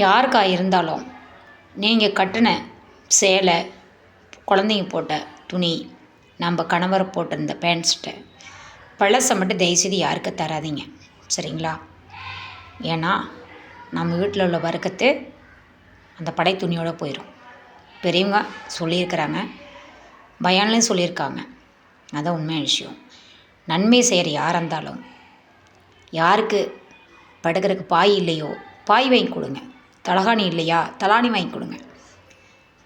யாருக்கா இருந்தாலும் நீங்கள் கட்டின சேலை, குழந்தைங்க போட்ட துணி, நம்ம கணவர் போட்டிருந்த பேண்ட் ஷர்ட்டை பழசை மட்டும் தயவுசெய்து யாருக்கு தராதீங்க. சரிங்களா? ஏன்னா நம்ம வீட்டில் உள்ள வர்க்கத்து அந்த படை துணியோடு போயிடும். பெரியவங்க சொல்லியிருக்கிறாங்க, பயான்லையும் சொல்லியிருக்காங்க. அதான் உண்மையான விஷயம். நன்மை செய்கிற யாராக இருந்தாலும், யாருக்கு படுக்கிறதுக்கு பாய் இல்லையோ பாய் வாங்கி கொடுங்க, தலகாணி இல்லையா தலாணி வாங்கி கொடுங்க,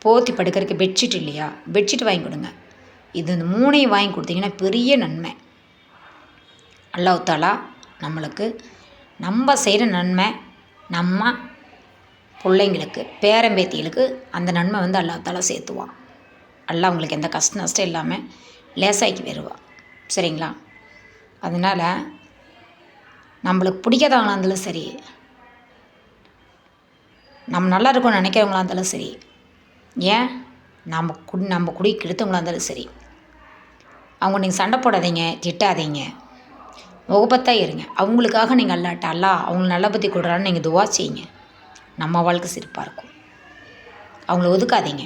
போத்தி படுக்கிறதுக்கு பெட்ஷீட் இல்லையா பெட்ஷீட் வாங்கி கொடுங்க. இது இந்த மூணையும் வாங்கி கொடுத்தீங்கன்னா பெரிய நன்மை. அல்லாஹ் தஆலா நம்மளுக்கு நம்ம செய்கிற நன்மை நம்ம பிள்ளைங்களுக்கு பேரம்பேத்திகளுக்கு அந்த நன்மை வந்து அல்லாஹ் தஆலா சேர்த்துவான். அல்லாஹ் உங்களுக்கு எந்த கஷ்ட நஷ்டம் இல்லாமல் லேசாக்கி வருவான். சரிங்களா? அதனால் நம்மளுக்கு பிடிக்காதவங்களாக இருந்தாலும் சரி, நம்ம நல்லா இருக்கணும்னு நினைக்கிறவங்களா இருந்தாலும் சரி, ஏன் நம்ம குடி கெடுத்தவங்களா இருந்தாலும் சரி, அவங்க நீங்கள் சண்டை போடாதீங்க, திட்டாதீங்க, முகப்பத்தாக இருங்க. அவங்களுக்காக நீங்கள் அல்லாஹ் அவங்களுக்கு நல்ல பற்றி கொடுறான்னு நீங்கள் துவா செய்யுங்க. நம்ம வாழ்க்கை சிறப்பாக இருக்கும். அவங்கள ஒதுக்காதீங்க.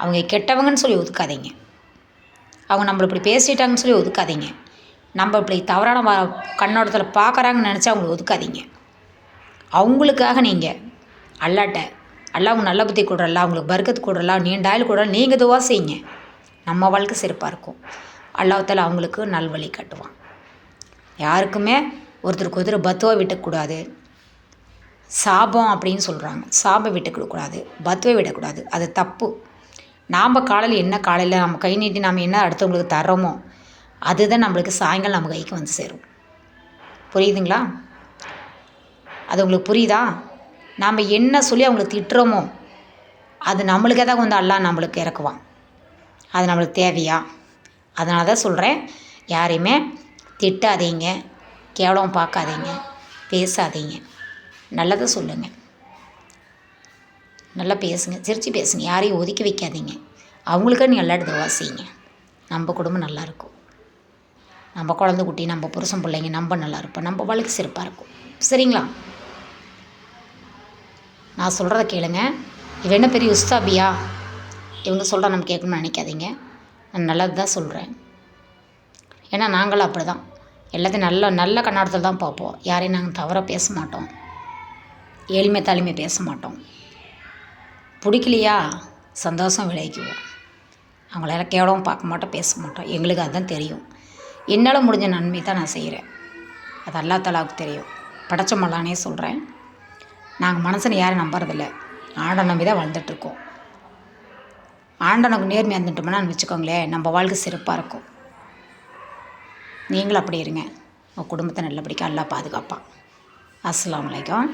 அவங்க கெட்டவங்கன்னு சொல்லி ஒதுக்காதீங்க. அவங்க நம்மளை இப்படி பேசிட்டாங்கன்னு சொல்லி ஒதுக்காதீங்க. நம்ம இப்படி தவறான கண்ணோட்டத்தில் பார்க்குறாங்கன்னு நினச்சா அவங்கள ஒதுக்காதீங்க. அவங்களுக்காக நீங்கள் அல்லாட்ட அவங்க நல்ல புத்தி கொடுறல்ல, அவங்களுக்கு பர்க்கத்து கொடுறல்ல, நீண்ட ஆயுள் கொடுறல்ல, நீங்கள் துவா செய்யுங்க. நம்ம வாழ்க்கை சிறப்பாக இருக்கும். அல்லாஹ் தஆலா அவங்களுக்கு நல்வழி காட்டுவான். யாருக்குமே ஒருத்தருக்கு ஒருத்தர் பத்துவா விட்டக்கூடாது. சாபம் அப்படின்னு சொல்கிறாங்க. சாபம் விட்டுக்கூடாது, பத்துவை விடக்கூடாது. அது தப்பு. நாம் காலையில் நம்ம கை நீட்டி நாம் என்ன அடுத்தவங்களுக்கு தர்றோமோ அதுதான் நம்மளுக்கு சாயங்காலம் நம்ம கைக்கு வந்து சேரும். புரியுதுங்களா? அது உங்களுக்கு புரியுதா? நாம் என்ன சொல்லி அவங்கள திட்டுறோமோ அது நம்மளுக்கே தான் வந்து அல்லாஹ் நம்மளுக்கு இறக்குவான். அது நம்மளுக்கு தேவையா? அதனால தான் சொல்கிறேன், யாரையுமே திட்டாதீங்க, கேவலம் பார்க்காதீங்க, பேசாதீங்க. நல்லதை சொல்லுங்கள், நல்லா பேசுங்க, சிரித்து பேசுங்க. யாரையும் ஒதுக்கி வைக்காதீங்க. அவங்களுக்கே நீங்கள் எல்லாரும் துவா செய்யுங்க. நம்ம குடும்பம் நல்லாயிருக்கும். நம்ம குழந்தை குட்டி, நம்ம புருஷன் பிள்ளைங்க நம்ம நல்லா இருப்போம். நம்ம வாழ்க்கை சிறப்பாக இருக்கும். சரிங்களா? நான் சொல்கிறத கேளுங்க. இவ என்ன பெரிய உஸ்தாபியா, இவங்க சொல்கிற நம்ம கேட்கணும்னு நினைக்காதீங்க. நான் நல்லது தான் சொல்கிறேன். ஏன்னா நாங்களும் அப்படி தான் எல்லாத்தையும் நல்ல கண்ணோட்டத்தில் தான் பார்ப்போம். யாரையும் நாங்கள் தவறாக பேச மாட்டோம், ஏழ்மை தாழ்மை பேச மாட்டோம். பிடிக்கலையா சந்தோஷம் விளைவிக்குவோம். அவங்களெல்லாம் கேவலமாக பார்க்க மாட்டோம், பேச மாட்டோம். எங்களுக்கு அதுதான் தெரியும். என்னால் முடிஞ்ச நன்மை தான் நான் செய்கிறேன். அது அல்லாஹ் தஆலாவுக்கு தெரியும். படைச்ச மல்லானே சொல்கிறேன். நாங்கள் மனசனை யாரும் நம்புறதில்ல, ஆண்டை நம்பி தான் வாழ்ந்துட்டுருக்கோம். ஆண்டனுக்கு நேர்மையாக இருந்துட்டோம்னா வச்சுக்கோங்களேன், நம்ம வாழ்க்கை சிறப்பாக இருக்கும். நீங்களும் அப்படி இருங்க. உங்கள் குடும்பத்தை நல்லபடியாக அல்லாஹ் பாதுகாப்பான். அஸ்ஸலாமு அலைக்கும்.